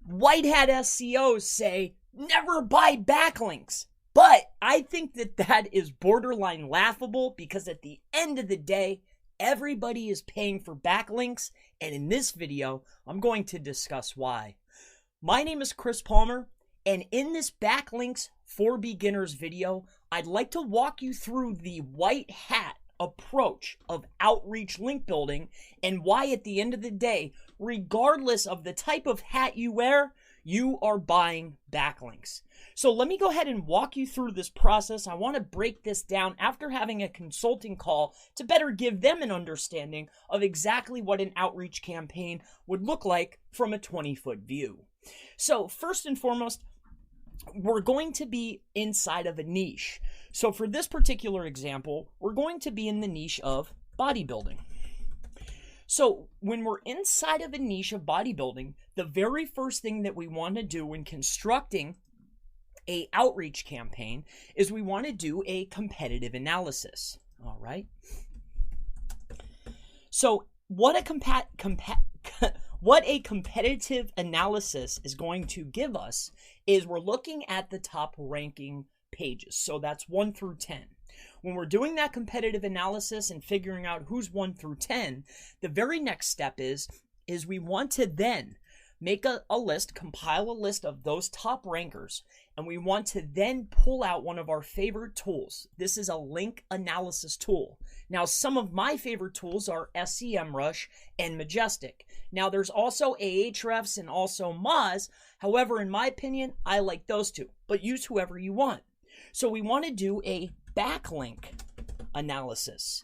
white hat SEOs say never buy backlinks. But I think that is borderline laughable because at the end of the day, everybody is paying for backlinks. And in this video, I'm going to discuss why. My name is Chris Palmer. And in this Backlinks for Beginners video, I'd like to walk you through the white hat approach of outreach link building and why at the end of the day, regardless of the type of hat you wear, you are buying backlinks. So let me go ahead and walk you through this process. I want to break this down after having a consulting call to better give them an understanding of exactly what an outreach campaign would look like from a 20-foot view. So first and foremost, we're going to be inside of a niche. So for this particular example, we're going to be in the niche of bodybuilding. So when we're inside of a niche of bodybuilding, the very first thing that we want to do when constructing a outreach campaign is we want to do a competitive analysis. All right. So what a competitive analysis is going to give us is we're looking at the top ranking pages. So that's 1 through 10. When we're doing that competitive analysis and figuring out who's 1 through 10, the very next step is we want to then make a list, compile a list of those top rankers, and we want to then pull out one of our favorite tools. This is a link analysis tool. Now, some of my favorite tools are SEMrush and Majestic. Now, there's also Ahrefs and also Moz. However, in my opinion, I like those two, but use whoever you want. So we want to do a backlink analysis.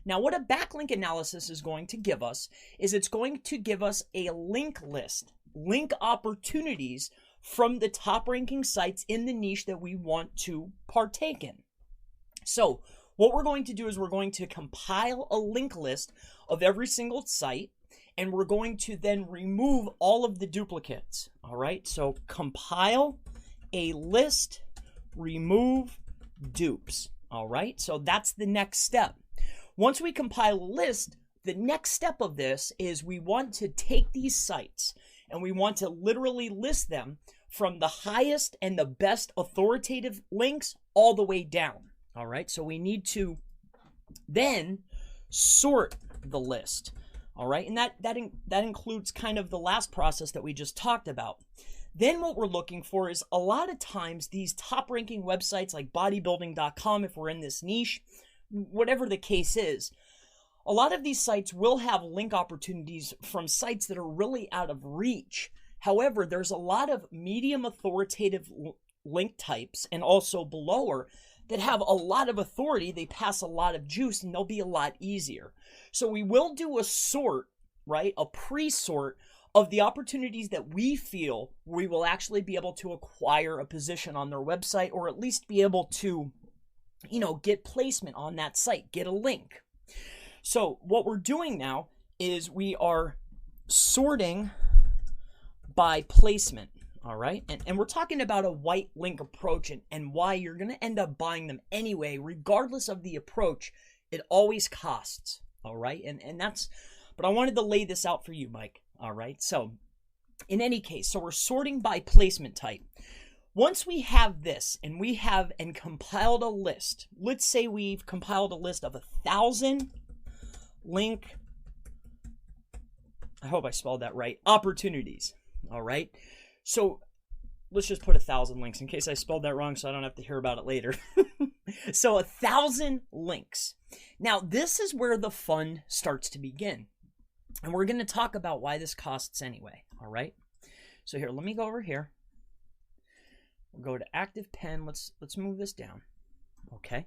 Now, what a backlink analysis is going to give us is it's going to give us a link list, link opportunities from the top ranking sites in the niche that we want to partake in. So what we're going to do is we're going to compile a link list of every single site, and we're going to then remove all of the duplicates. All right, so compile a list, remove dupes. All right, so that's the next step. Once we compile a list, the next step of this is we want to take these sites and we want to literally list them from the highest and the best authoritative links all the way down. All right, so we need to then sort the list. All right, and that includes kind of the last process that we just talked about. Then what we're looking for is a lot of times these top ranking websites like bodybuilding.com, if we're in this niche, whatever the case is, a lot of these sites will have link opportunities from sites that are really out of reach. However, there's a lot of medium authoritative link types and also belower that have a lot of authority. They pass a lot of juice and they'll be a lot easier. So we will do a sort, right? A pre-sort of the opportunities that we feel we will actually be able to acquire a position on their website, or at least be able to, get placement on that site, get a link. So what we're doing now is we are sorting by placement. All right. And we're talking about a white link approach and why you're going to end up buying them anyway, regardless of the approach. It always costs. All right. And that's, but I wanted to lay this out for you, Mike. All right. So in any case, so we're sorting by placement type. Once we have this and we have compiled a list, let's say we've compiled a list of 1,000 link, I hope I spelled that right, opportunities. All right. So let's just put 1,000 links in case I spelled that wrong so I don't have to hear about it later. So 1,000 links. Now, this is where the fun starts to begin. And we're going to talk about why this costs anyway. All right. So here, let me go over here. We'll go to active pen. Let's move this down. Okay.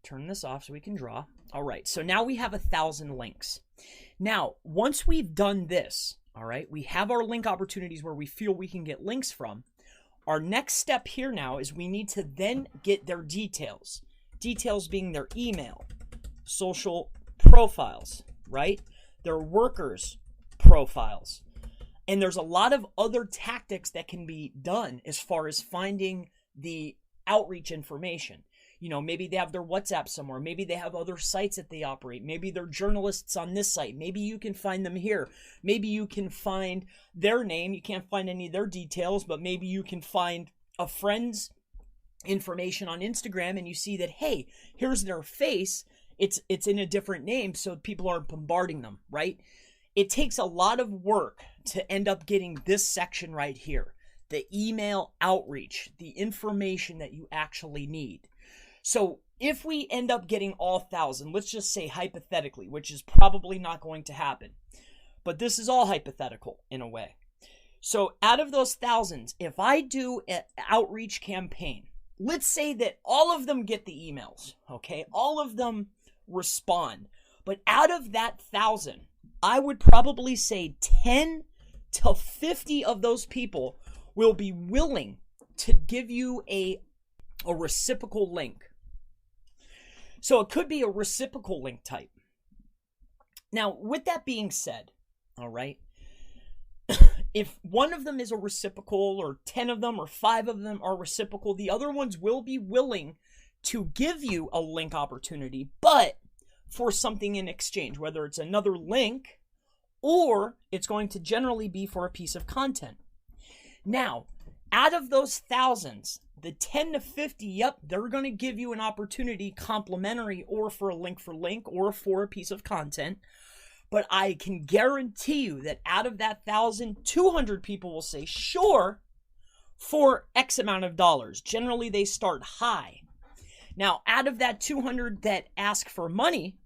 Turn this off so we can draw. All right. So now we have 1,000 links. Now, once we've done this, all right, we have our link opportunities where we feel we can get links from. Our next step here now is we need to then get their details. Details being their email, social profiles, right? Their workers' profiles. And there's a lot of other tactics that can be done as far as finding the outreach information. maybe they have their WhatsApp somewhere. Maybe they have other sites that they operate. Maybe they're journalists on this site. Maybe you can find them here. Maybe you can find their name. You can't find any of their details, but maybe you can find a friend's information on Instagram and you see that, hey, here's their face. It's in a different name, so people aren't bombarding them, right? It takes a lot of work to end up getting this section right here, the email outreach, the information that you actually need. So if we end up getting all 1,000, let's just say hypothetically, which is probably not going to happen, but this is all hypothetical in a way. So out of those thousands, if I do an outreach campaign, let's say that all of them get the emails, okay? All of them respond. But out of that 1,000, I would probably say 10 to 50 of those people will be willing to give you a reciprocal link. So it could be a reciprocal link type. Now, with that being said, all right, if one of them is a reciprocal or 10 of them or 5 of them are reciprocal, the other ones will be willing to give you a link opportunity, but for something in exchange, whether it's another link or it's going to generally be for a piece of content. Now, out of those thousands, the 10 to 50, yep, they're going to give you an opportunity complimentary or for a link or for a piece of content. But I can guarantee you that out of that 1,000, 200 people will say, sure, for X amount of dollars. Generally, they start high. Now, out of that 200 that ask for money,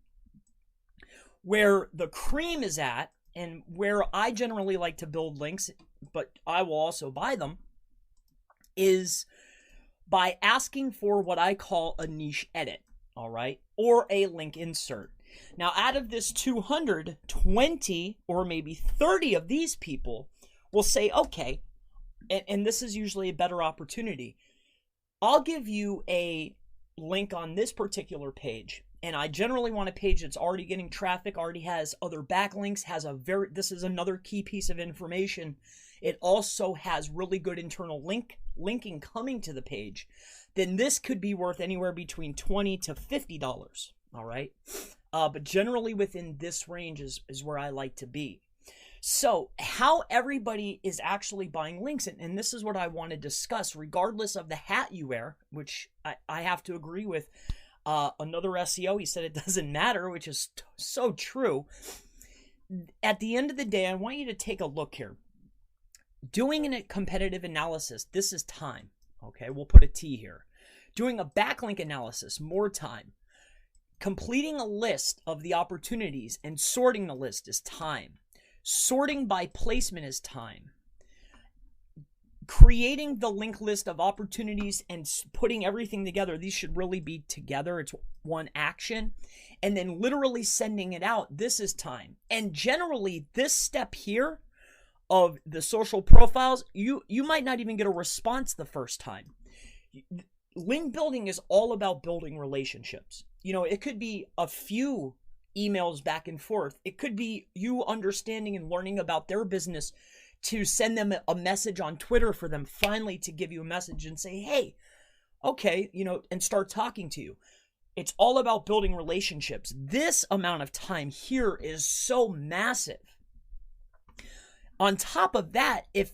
where the cream is at, and where I generally like to build links, but I will also buy them, is by asking for what I call a niche edit, all right, or a link insert. Now, out of this 200, 20 or maybe 30 of these people will say, okay, and this is usually a better opportunity. I'll give you a link on this particular page, and I generally want a page that's already getting traffic, already has other backlinks, this is another key piece of information. It also has really good internal linking coming to the page. Then this could be worth anywhere between $20 to $50, all right? But generally within this range is where I like to be. So how everybody is actually buying links, and this is what I want to discuss, regardless of the hat you wear, which I have to agree with another SEO. He said it doesn't matter, which is so true. At the end of the day, I want you to take a look here. Doing a competitive analysis, this is time. Okay, we'll put a T here. Doing a backlink analysis, more time. Completing a list of the opportunities and sorting the list is time. Sorting by placement is time. Creating the link list of opportunities and putting everything together, these should really be together. It's one action. And then literally sending it out, this is time. And generally, this step here of the social profiles, you might not even get a response the first time. Link building is all about building relationships. It could be a few emails back and forth. It could be you understanding and learning about their business to send them a message on Twitter for them finally to give you a message and say, hey, okay, and start talking to you. It's all about building relationships. This amount of time here is so massive. On top of that, if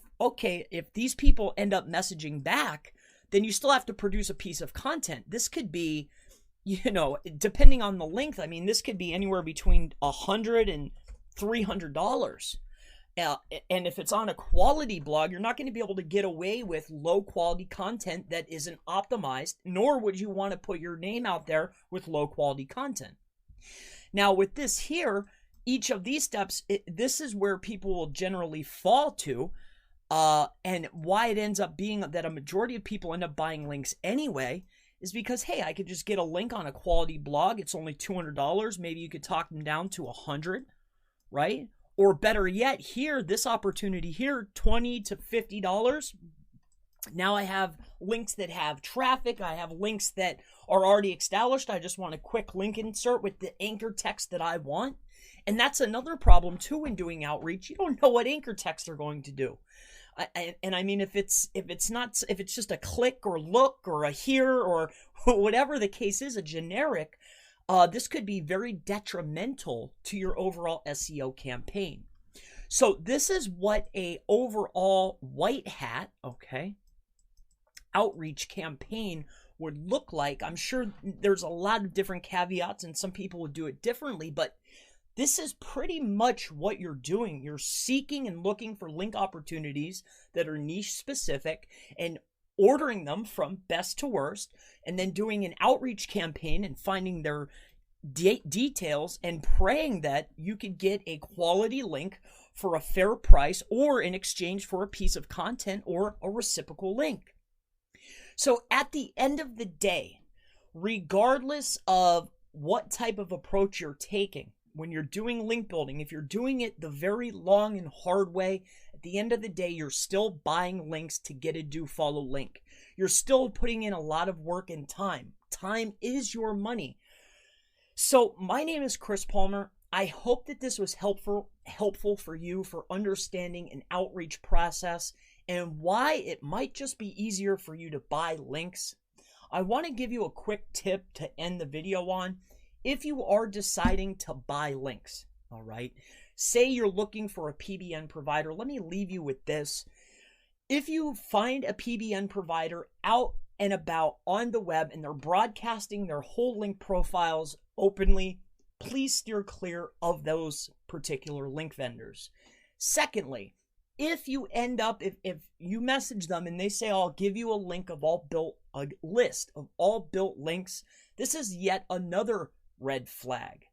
these people end up messaging back, then you still have to produce a piece of content. This could be, depending on the length, this could be anywhere between $100 and $300. And if it's on a quality blog, you're not going to be able to get away with low quality content that isn't optimized, nor would you want to put your name out there with low quality content. Now, with this here, each of these steps, this is where people will generally fall to, and why it ends up being that a majority of people end up buying links anyway is because, hey, I could just get a link on a quality blog. It's only $200. Maybe you could talk them down to $100, right? Or better yet, here, this opportunity here, $20 to $50. Now I have links that have traffic. I have links that are already established. I just want a quick link insert with the anchor text that I want. And that's another problem too when doing outreach. You don't know what anchor text they're going to do. And I mean, if it's just a click or look or a hear or whatever the case is, a generic, this could be very detrimental to your overall SEO campaign. So this is what a overall white hat, okay, outreach campaign would look like. I'm sure there's a lot of different caveats and some people would do it differently, but this is pretty much what you're doing. You're seeking and looking for link opportunities that are niche specific and ordering them from best to worst, and then doing an outreach campaign and finding their details and praying that you could get a quality link for a fair price or in exchange for a piece of content or a reciprocal link. So at the end of the day, regardless of what type of approach you're taking, when you're doing link building, if you're doing it the very long and hard way, at the end of the day, you're still buying links to get a do follow link. You're still putting in a lot of work and time. Time is your money. So my name is Chris Palmer. I hope that this was helpful for you for understanding an outreach process and why it might just be easier for you to buy links. I want to give you a quick tip to end the video on. If you are deciding to buy links, all right, say you're looking for a PBN provider, let me leave you with this. If you find a PBN provider out and about on the web and they're broadcasting their whole link profiles openly, please steer clear of those particular link vendors. Secondly, if you end up, if you message them and they say, I'll give you a list of all built links, this is yet another red flag.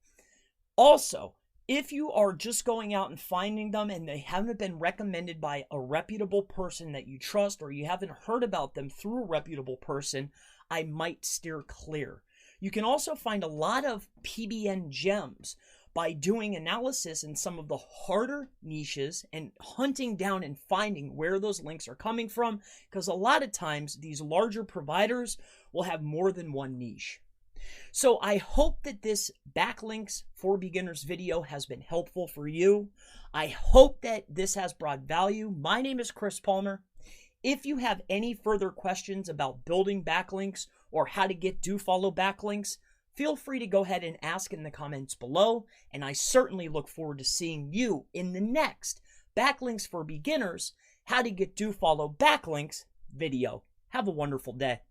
Also, if you are just going out and finding them and they haven't been recommended by a reputable person that you trust, or you haven't heard about them through a reputable person, I might steer clear. You can also find a lot of PBN gems by doing analysis in some of the harder niches and hunting down and finding where those links are coming from, because a lot of times these larger providers will have more than one niche. So I hope that this backlinks for beginners video has been helpful for you. I hope that this has brought value. My name is Chris Palmer. If you have any further questions about building backlinks or how to get do follow backlinks, feel free to go ahead and ask in the comments below, and I certainly look forward to seeing you in the next Backlinks for Beginners, How to Get Do Follow Backlinks video. Have a wonderful day.